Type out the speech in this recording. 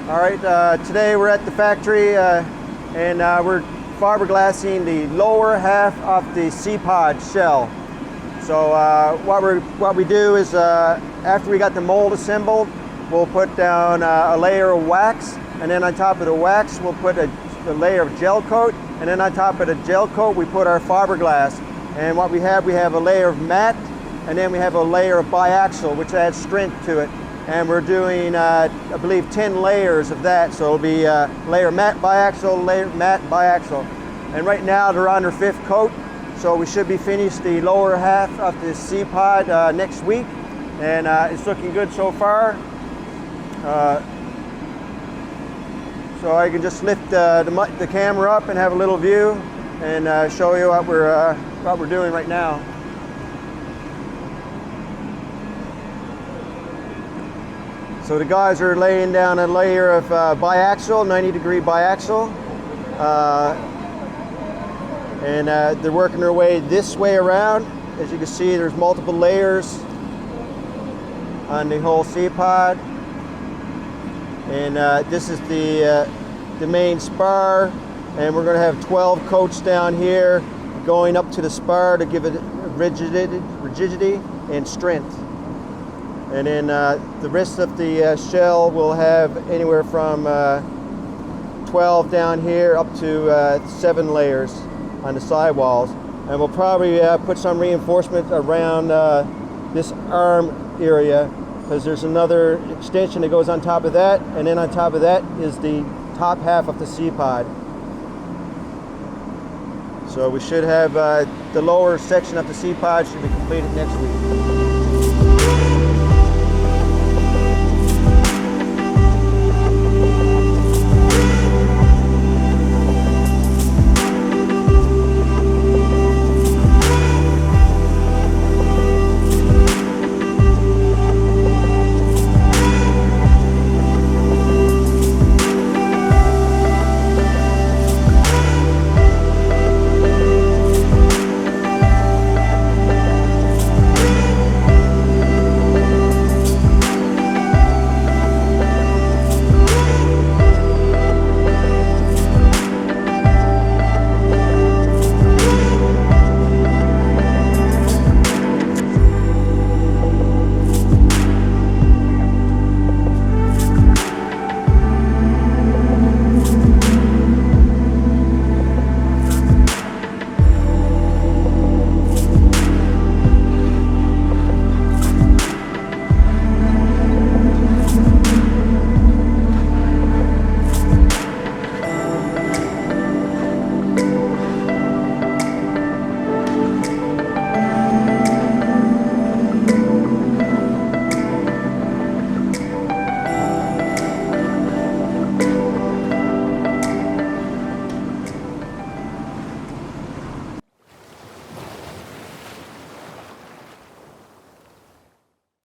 All right, today we're at the factory and we're fiberglassing the lower half of the SeaPod shell. So what we do is after we got the mold assembled, we'll put down a layer of wax, and then on top of the wax we'll put a layer of gel coat, and then on top of the gel coat we put our fiberglass. And what we have a layer of matte, and then we have a layer of biaxial, which adds strength to it. And we're doing, I believe, 10 layers of that. So it'll be layer matte biaxial, layer matte biaxial. And right now they're on their 5th coat. So we should be finished the lower half of the SeaPod next week. And it's looking good so far. So I can just lift the camera up and have a little view and show you what we're doing right now. So the guys are laying down a layer of biaxial, 90-degree biaxial, and they're working their way this way around. As you can see, there's multiple layers on the whole SeaPod, and this is the main spar, and we're going to have 12 coats down here going up to the spar to give it rigidity and strength. And then the rest of the shell will have anywhere from 12 down here up to 7 layers on the sidewalls. And we'll probably put some reinforcement around this arm area, because there's another extension that goes on top of that, and then on top of that is the top half of the SeaPod. So we should have the lower section of the SeaPod should be completed next week.